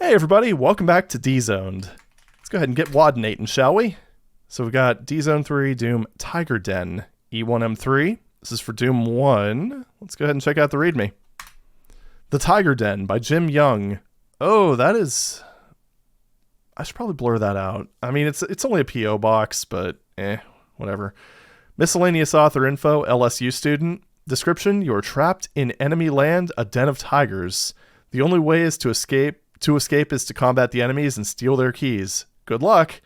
Hey everybody, welcome back to D-Zoned. Let's go ahead and get WAD-nating, shall we? So we've got D-Zone 3, Doom, Tiger Den, E1M3. This is for Doom 1. Let's go ahead and check out the README. The Tiger Den by Jim Young. Oh, that is... I should probably blur that out. I mean, it's only a P.O. box, but whatever. Miscellaneous author info, LSU student. Description, you are trapped in enemy land, a den of tigers. The only way is to escape is to combat the enemies and steal their keys. Good luck.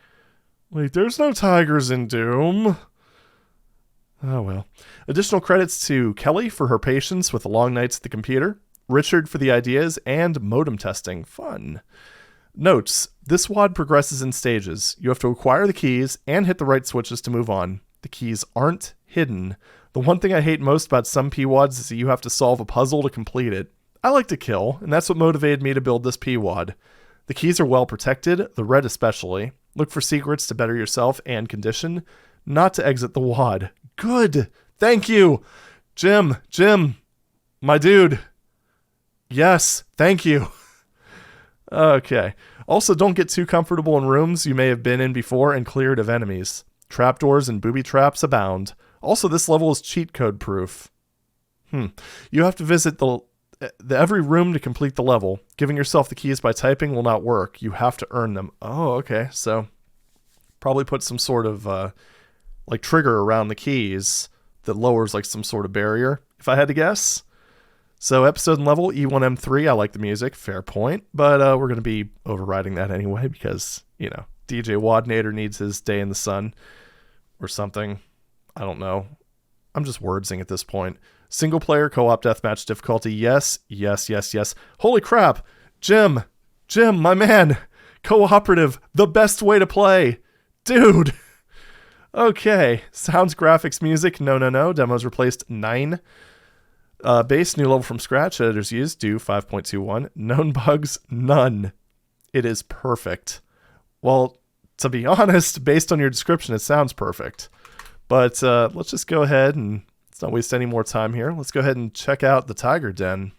Wait, there's no tigers in Doom. Oh well. Additional credits to Kelly for her patience with the long nights at the computer, Richard for the ideas, and modem testing. Fun. Notes, this WAD progresses in stages. You have to acquire the keys and hit the right switches to move on. The keys aren't hidden. The one thing I hate most about some PWADs is that you have to solve a puzzle to complete it. I like to kill, and that's what motivated me to build this PWAD. The keys are well protected, the red especially. Look for secrets to better yourself and condition, not to exit the WAD. Good! Thank you! Jim, my dude. Yes, thank you. Okay. Also, don't get too comfortable in rooms you may have been in before and cleared of enemies. Trapdoors and booby traps abound. Also, this level is cheat code proof. You have to visit the every room to complete the level. Giving yourself the keys by typing will not work. You have to earn them. Oh, okay. So, probably put some sort of, like, trigger around the keys that lowers, like, some sort of barrier, if I had to guess. So, episode and level, E1M3, I like the music, fair point. But we're going to be overriding that anyway because, you know, DJ Wadnator needs his day in the sun or something. I don't know. I'm just wordsing at this point. Single player co-op deathmatch difficulty. Yes. Holy crap. Jim, my man. Cooperative. The best way to play. Dude. Okay. Sounds, graphics, music. No. Demos replaced 9. Base, new level from scratch. Editors used. Do 5.21. Known bugs. None. It is perfect. Well, to be honest, based on your description, it sounds perfect. But let's just go ahead and let's not waste any more time here. Let's go ahead and check out the Tiger Den.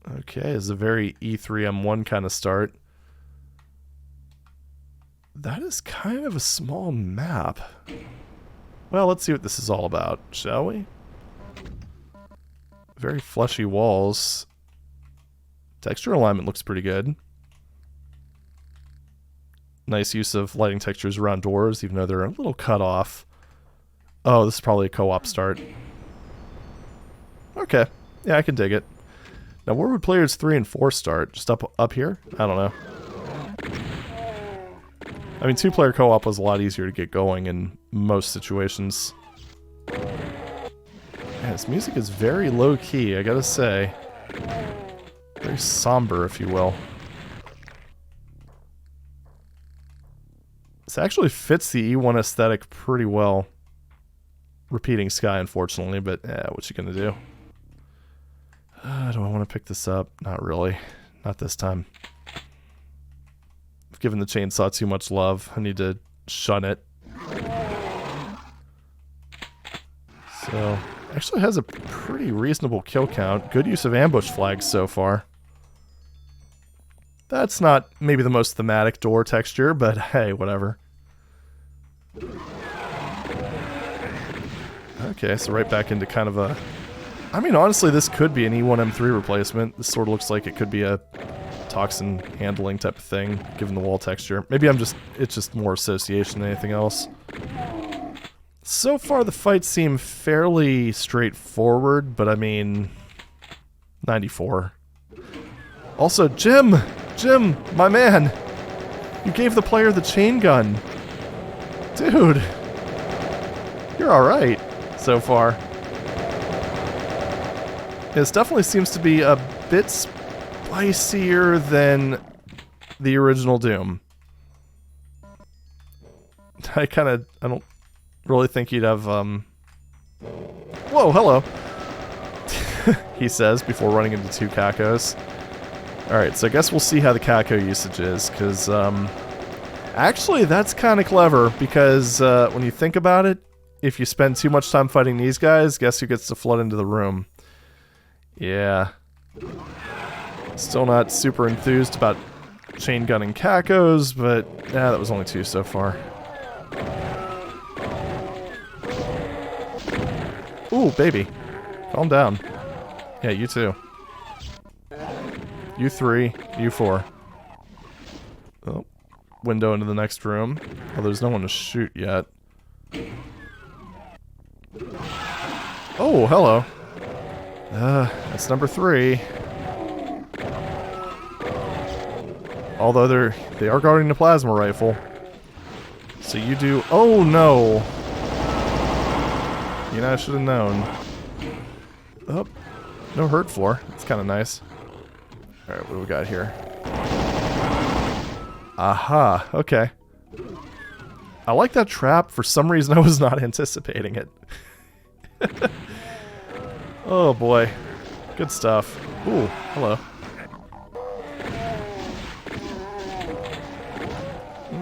Okay, it's a very E3M1 kind of start. That is kind of a small map. Well, let's see what this is all about, shall we? Very fleshy walls. Texture alignment looks pretty good. Nice use of lighting textures around doors, even though they're a little cut off. Oh, this is probably a co-op start. Okay. Yeah, I can dig it. Now, where would players 3 and 4 start? Just up here? I don't know. I mean, 2-player co-op was a lot easier to get going in most situations. Yeah, this music is very low-key, I gotta say. Very somber, if you will. This actually fits the E1 aesthetic pretty well. Repeating sky, unfortunately, but what you gonna do? Do I want to pick this up? Not really. Not this time. I've given the chainsaw too much love. I need to shun it. So, actually has a pretty reasonable kill count. Good use of ambush flags so far. That's not maybe the most thematic door texture, but hey, whatever. Okay, so right back into kind of a... I mean, honestly, this could be an E1M3 replacement. This sort of looks like it could be a toxin handling type of thing, given the wall texture. Maybe it's just more association than anything else. So far, the fights seem fairly straightforward, but I mean... 94. Also, Jim, my man! You gave the player the chain gun. Dude. You're alright so far. This definitely seems to be a bit spicier than the original Doom. I don't really think you'd have, Whoa, hello! He says, before running into 2 Kakos. Alright, so I guess we'll see how the Kako usage is, because, actually, that's kind of clever, because, when you think about it, if you spend too much time fighting these guys, guess who gets to flood into the room? Yeah. Still not super enthused about chain gunning cacos, but yeah, that was only 2 so far. Ooh, baby. Calm down. Yeah, you too. You 3, you 4. Oh, window into the next room. Oh, there's no one to shoot yet. Oh, hello. That's number 3. Although they are guarding the plasma rifle. So you do... Oh, no! You know, I should have known. Oh, no hurt floor. That's kind of nice. Alright, what do we got here? Aha, okay. I like that trap. For some reason, I was not anticipating it. Oh, boy. Good stuff. Ooh, hello.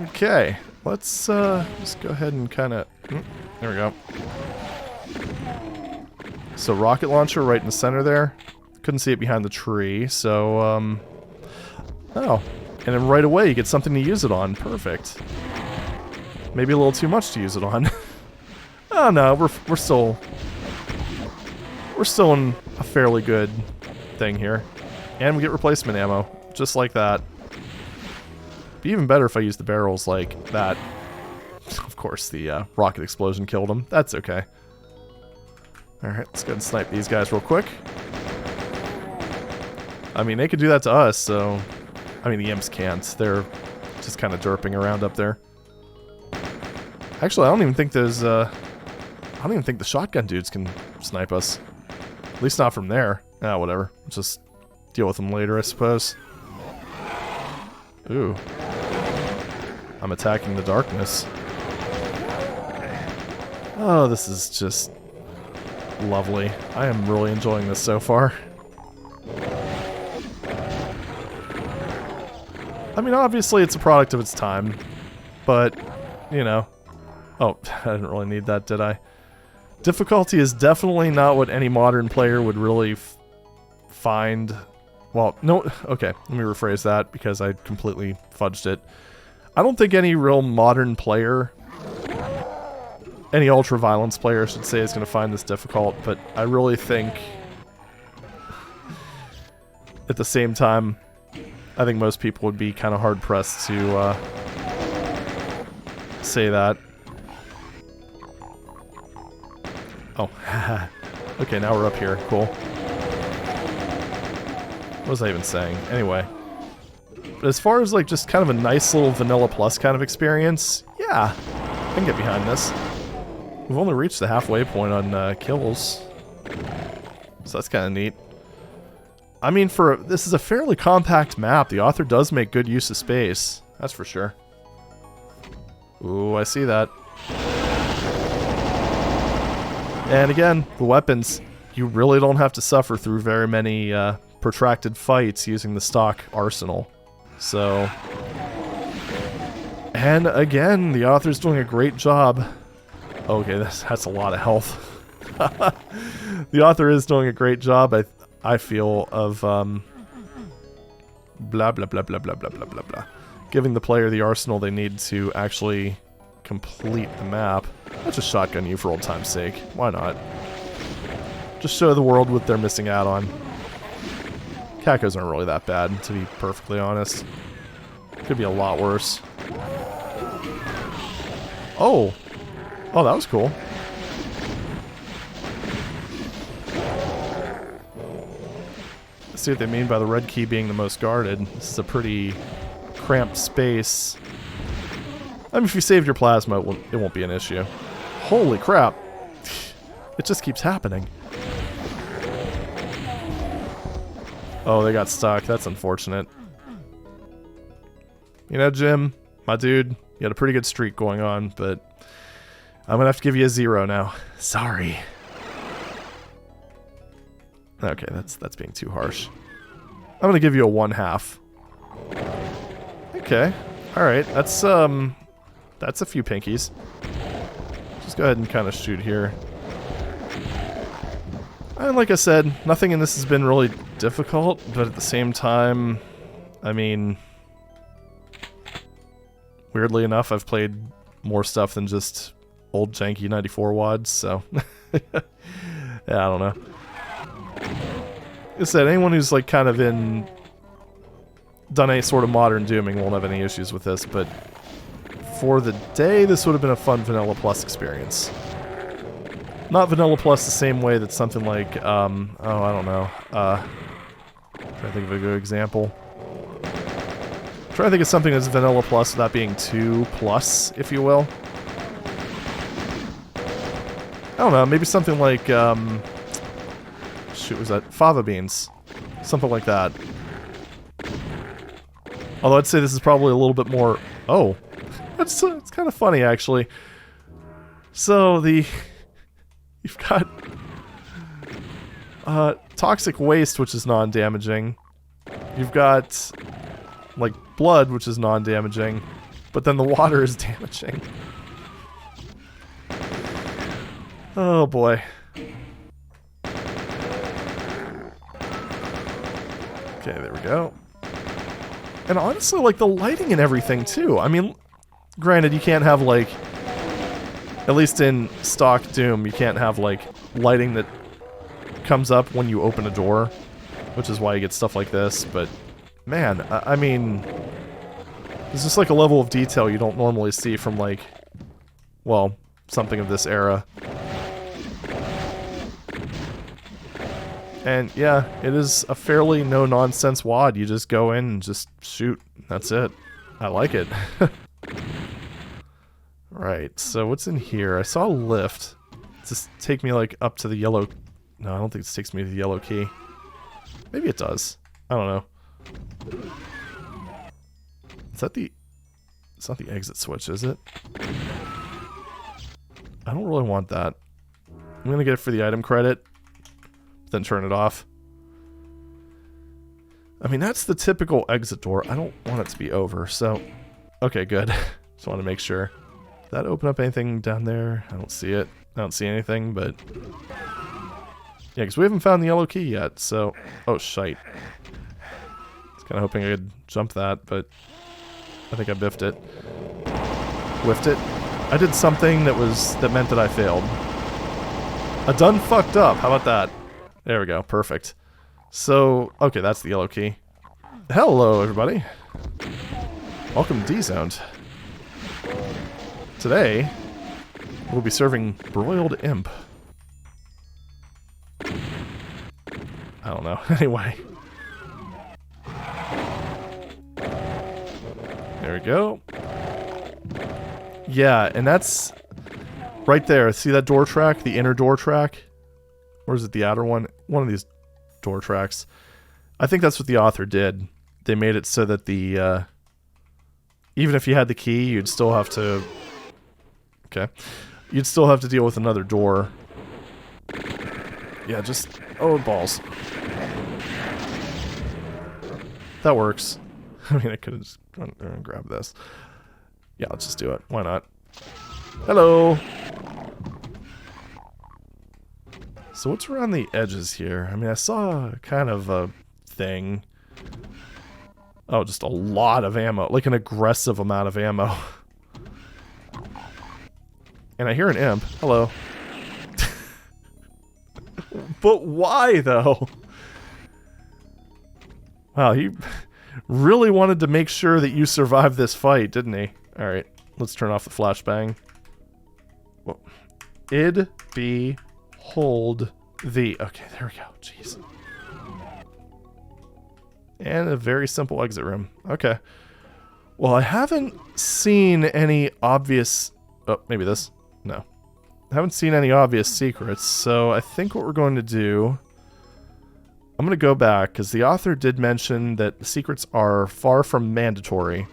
Okay, let's just go ahead and kind of... there we go. So rocket launcher right in the center there. Couldn't see it behind the tree, so oh, and then right away you get something to use it on. Perfect. Maybe a little too much to use it on. Oh no, we're still in a fairly good thing here, and we get replacement ammo just like that. Be even better if I use the barrels like that. Of course, the rocket explosion killed him. That's okay. Alright, let's go ahead and snipe these guys real quick. I mean, they could do that to us, so... I mean, the imps can't. They're just kind of derping around up there. Actually, I don't even think there's, I don't even think the shotgun dudes can snipe us. At least not from there. Ah, whatever. Let's just deal with them later, I suppose. Ooh. I'm attacking the darkness. Oh, this is just... lovely. I am really enjoying this so far. I mean, obviously it's a product of its time, but, you know. Oh, I didn't really need that, did I? Difficulty is definitely not what any modern player would really find. Well, no, okay, let me rephrase that because I completely fudged it. I don't think any real modern player... any ultra-violence player, I should say, is going to find this difficult, but I really think, at the same time, I think most people would be kind of hard-pressed to say that. Oh, okay, now we're up here. Cool. What was I even saying? Anyway. But as far as, like, just kind of a nice little Vanilla Plus kind of experience, yeah, I can get behind this. We've only reached the halfway point on kills, so that's kind of neat. I mean, this is a fairly compact map. The author does make good use of space, that's for sure. Ooh, I see that. And again, the weapons, you really don't have to suffer through very many protracted fights using the stock arsenal. So, and again, the author's doing a great job. Okay, that's a lot of health. The author is doing a great job, I feel, of blah blah blah blah blah blah blah blah blah, giving the player the arsenal they need to actually complete the map. I'll just shotgun you for old time's sake. Why not? Just show the world what they're missing out on. Cacos aren't really that bad, to be perfectly honest. Could be a lot worse. Oh! Oh, that was cool. Let's see what they mean by the red key being the most guarded. This is a pretty cramped space. I mean, if you saved your plasma, it won't be an issue. Holy crap! It just keeps happening. Oh, they got stuck. That's unfortunate. You know, Jim, my dude, you had a pretty good streak going on, but I'm gonna have to give you a 0 now. Sorry. Okay, that's being too harsh. I'm gonna give you a 1/2. Okay. Alright, that's a few pinkies. Just go ahead and kind of shoot here. And like I said, nothing in this has been really difficult, but at the same time, I mean, weirdly enough, I've played more stuff than just old janky 94 WADs, so yeah, I don't know. Like I said, anyone who's like kind of done any sort of modern dooming won't have any issues with this, but for the day, this would have been a fun Vanilla Plus experience. Not Vanilla Plus the same way that something like, oh, I don't know, trying to think of a good example. Try to think of something that's Vanilla Plus without being too plus, if you will. I don't know, maybe something like, shoot, was that? Fava Beans. Something like that. Although I'd say this is probably a little bit more... Oh. It's kind of funny, actually. So, you've got... toxic waste, which is non-damaging. You've got... like, blood, which is non-damaging. But then the water is damaging. Oh, boy. Okay, there we go. And honestly, like, the lighting and everything, too. I mean, granted, you can't have, like... At least in stock Doom, you can't have, like, lighting that comes up when you open a door. Which is why you get stuff like this, but... Man, I mean... There's just, like, a level of detail you don't normally see from, like... Well, something of this era. And yeah, it is a fairly no-nonsense WAD. You just go in and just shoot. That's it. I like it. Right, so what's in here? I saw a lift. Does this take me like up to the yellow... No, I don't think this takes me to the yellow key. Maybe it does. I don't know. Is that the... It's not the exit switch, is it? I don't really want that. I'm gonna get it for the item credit. Then turn it off. I mean, that's the typical exit door. I don't want it to be over, so... Okay, good. Just want to make sure. Did that open up anything down there? I don't see it. I don't see anything, but... Yeah, because we haven't found the yellow key yet, so... Oh, shite. I was kind of hoping I could jump that, but... I think I biffed it. Whiffed it. I did something that meant that I failed. I done fucked up. How about that? There we go. Perfect. So, okay, that's the yellow key. Hello, everybody. Welcome to D-Zoned. Today, we'll be serving broiled imp. I don't know. Anyway. There we go. Yeah, and that's right there. See that door track? The inner door track? Or is it the outer one? One of these door tracks. I think that's what the author did. They made it so that the, even if you had the key, you'd still have to... Okay. You'd still have to deal with another door. Yeah, just... Oh, balls. That works. I mean, I could have just gone there and grabbed this. Yeah, let's just do it. Why not? Hello! So what's around the edges here? I mean, I saw kind of a thing. Oh, just a lot of ammo. Like an aggressive amount of ammo. And I hear an imp. Hello. But why, though? Wow, he really wanted to make sure that you survived this fight, didn't he? Alright, let's turn off the flashbang. Whoa. Id, be... Hold the... Okay, there we go. Jeez. And a very simple exit room. Okay. Well, I haven't seen any obvious... Oh, maybe this? No. I haven't seen any obvious secrets, so I think what we're going to do... I'm going to go back, because the author did mention that the secrets are far from mandatory,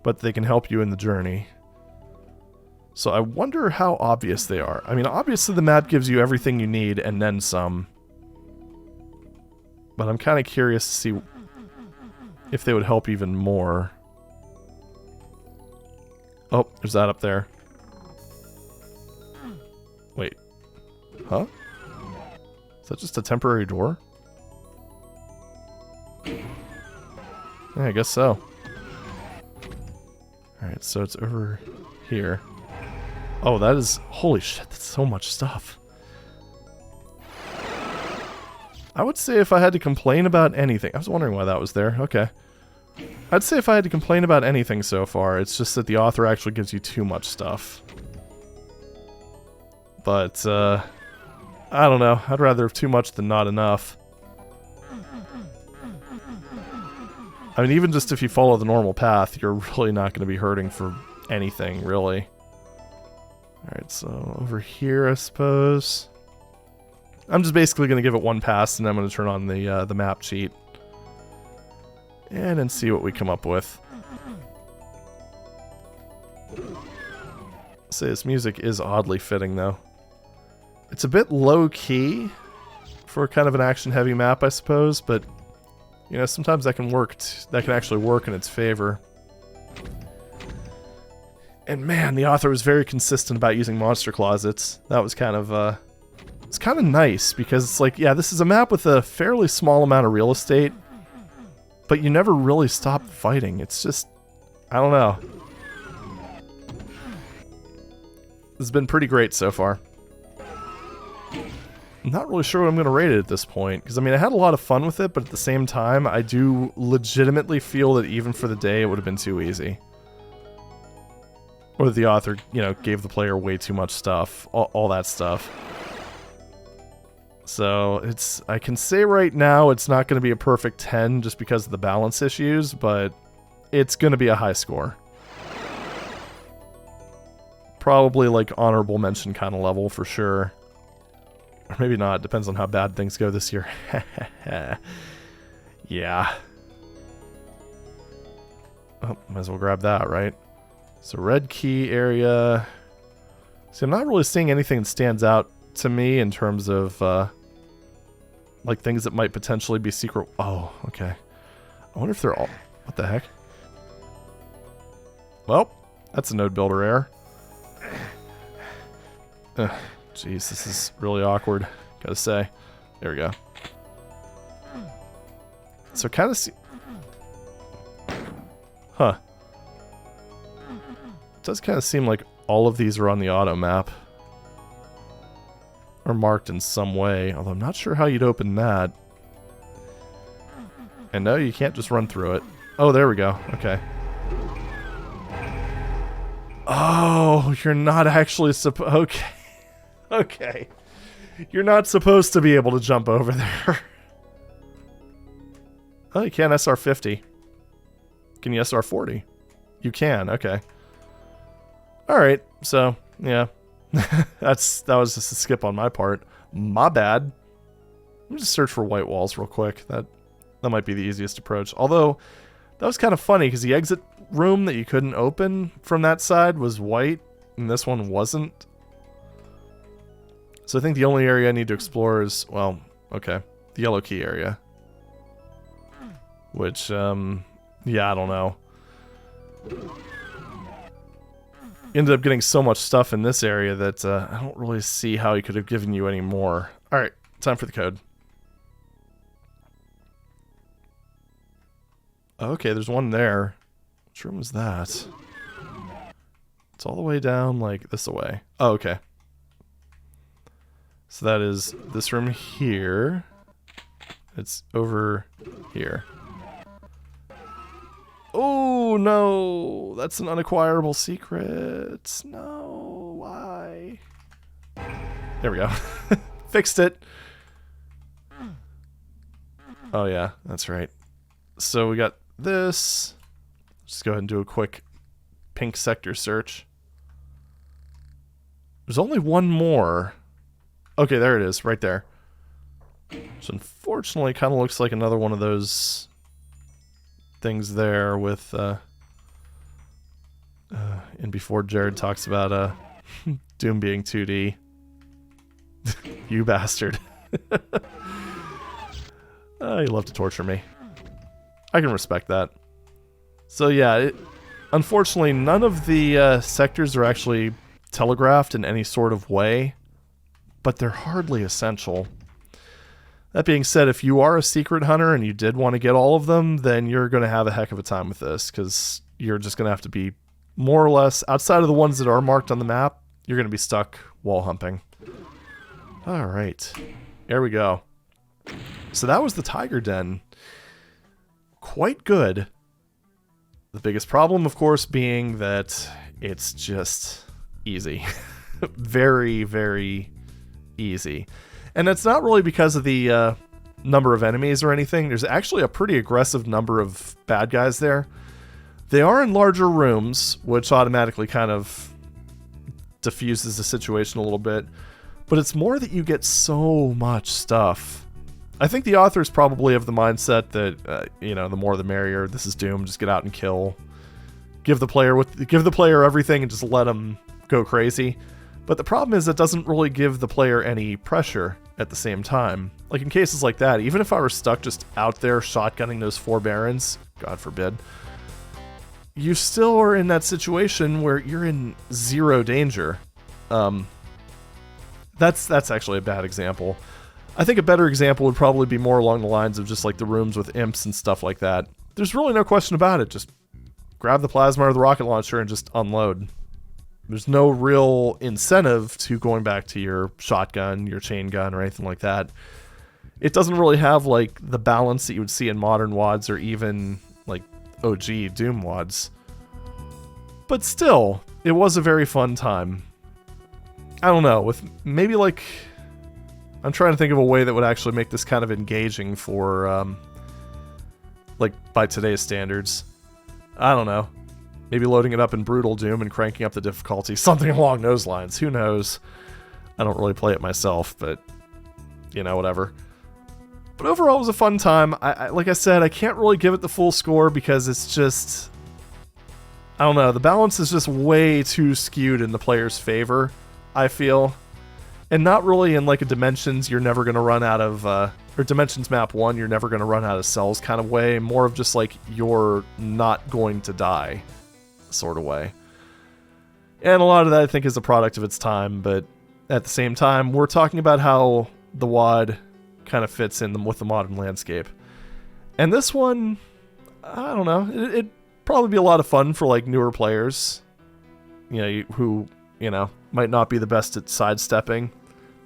but they can help you in the journey. So I wonder how obvious they are. I mean, obviously the map gives you everything you need and then some. But I'm kind of curious to see if they would help even more. Oh, there's that up there. Wait. Huh? Is that just a temporary door? Yeah, I guess so. Alright, so it's over here. Oh, that is... Holy shit, that's so much stuff. I would say if I had to complain about anything... I was wondering why that was there. Okay. I'd say if I had to complain about anything so far, it's just that the author actually gives you too much stuff. But, I don't know. I'd rather have too much than not enough. I mean, even just if you follow the normal path, you're really not going to be hurting for anything, really. Alright, so over here, I suppose. I'm just basically going to give it one pass, and I'm going to turn on the map cheat. And then see what we come up with. Say this music is oddly fitting, though. It's a bit low-key for kind of an action-heavy map, I suppose, but... You know, sometimes that can work. That can actually work in its favor. And man, the author was very consistent about using monster closets. That was kind of, it's kind of nice because it's like, yeah, this is a map with a fairly small amount of real estate, but you never really stop fighting. It's just, I don't know. This has been pretty great so far. I'm not really sure what I'm going to rate it at this point, because I mean I had a lot of fun with it, but at the same time I do legitimately feel that even for the day it would have been too easy. Or that the author, you know, gave the player way too much stuff, all that stuff. So it's, I can say right now it's not going to be a perfect 10 just because of the balance issues, but it's going to be a high score. Probably like honorable mention kind of level for sure. Or maybe not, depends on how bad things go this year. Yeah. Oh, might as well grab that, right? So red key area. See, I'm not really seeing anything that stands out to me in terms of, like things that might potentially be secret. Oh, okay. I wonder if they're all... What the heck? Well, that's a node builder error. Jeez, this is really awkward, gotta say. There we go. So kind of see... Huh. It does kind of seem like all of these are on the auto map. Or marked in some way, although I'm not sure how you'd open that. And no, you can't just run through it. Oh, there we go. Okay. Oh, you're not actually supposed... Okay. Okay. You're not supposed to be able to jump over there. Oh, you can SR50. Can you SR40? You can, okay. Alright, so, yeah. that was just a skip on my part. My bad. Let me just search for white walls real quick. That might be the easiest approach. Although, that was kind of funny, because the exit room that you couldn't open from that side was white, and this one wasn't. So I think the only area I need to explore is, well, okay, the yellow key area. Which, yeah, I don't know. Ended up getting so much stuff in this area that I don't really see how he could have given you any more. Alright, time for the code. Okay, there's one there. Which room is that? It's all the way down, like, this away. Oh, okay. So that is this room here. It's over here. Oh, no! That's an unacquirable secret. No, why? There we go. Fixed it. Oh, yeah, that's right. So we got this. Just go ahead and do a quick pink sector search. There's only one more. Okay, there it is, right there. Which unfortunately kind of looks like another one of those things there with, and before Jared talks about, Doom being 2D. You bastard. You love to torture me. I can respect that. So yeah, unfortunately none of the sectors are actually telegraphed in any sort of way, but they're hardly essential. That being said, if you are a secret hunter and you did want to get all of them, then you're going to have a heck of a time with this, because you're just going to have to be more or less, outside of the ones that are marked on the map, you're going to be stuck wall humping. All right, there we go. So that was the Tiger Den. Quite good. The biggest problem, of course, being that it's just easy. Very, very easy. And it's not really because of the number of enemies or anything. There's actually a pretty aggressive number of bad guys there. They are in larger rooms, which automatically kind of diffuses the situation a little bit. But it's more that you get so much stuff. I think the authors probably have the mindset that, you know, the more the merrier. This is Doom. Just get out and kill. Give the player everything and just let them go crazy. But the problem is it doesn't really give the player any pressure at the same time. Like in cases like that, even if I were stuck just out there shotgunning those 4 barons, God forbid, you still are in that situation where you're in 0 danger. That's actually a bad example. I think a better example would probably be more along the lines of just like the rooms with imps and stuff like that. There's really no question about it. Just grab the plasma or the rocket launcher and just unload. There's no real incentive to going back to your shotgun, your chain gun, or anything like that. It doesn't really have like the balance that you would see in modern WADs or even like OG Doom WADs. But still, it was a very fun time. I don't know, with maybe like... I'm trying to think of a way that would actually make this kind of engaging for, like, by today's standards. I don't know. Maybe loading it up in Brutal Doom and cranking up the difficulty. Something along those lines. Who knows? I don't really play it myself, but, you know, whatever. But overall, it was a fun time. Like I said, I can't really give it the full score because it's just... I don't know. The balance is just way too skewed in the player's favor, I feel. And not really in like a Dimensions you're never going to run out of, or Dimensions map 1 you're never going to run out of cells kind of way. More of just like you're not going to die sort of way. And a lot of that I think is a product of its time, but at the same time we're talking about how the WAD kind of fits in with the modern landscape. And this one, I don't know, it'd probably be a lot of fun for like newer players, you know, who, you know, might not be the best at sidestepping.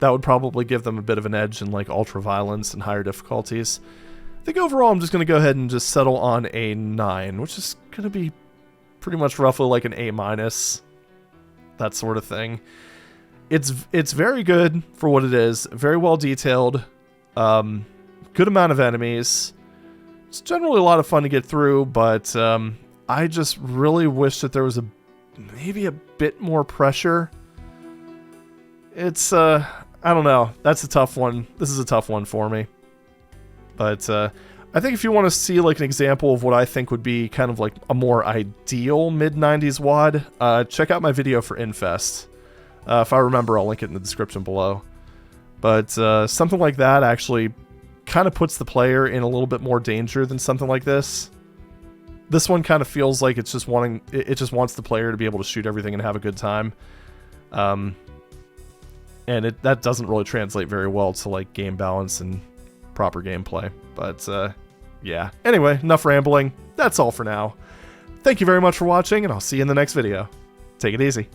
That would probably give them a bit of an edge in like ultra violence and higher difficulties. I think overall I'm just going to go ahead and just settle on a 9, which is going to be pretty much roughly like an A-, that sort of thing. It's very good for what it is, very well detailed, good amount of enemies. It's generally a lot of fun to get through, but I just really wish that there was maybe a bit more pressure. It's, I don't know. That's a tough one. This is a tough one for me. But I think if you want to see like an example of what I think would be kind of like a more ideal mid-90s WAD, check out my video for Infest. If I remember, I'll link it in the description below. But something like that actually kind of puts the player in a little bit more danger than something like this. This one kind of feels like it's just it just wants the player to be able to shoot everything and have a good time. And that doesn't really translate very well to like game balance and proper gameplay. But yeah. Anyway, enough rambling. That's all for now. Thank you very much for watching, and I'll see you in the next video. Take it easy.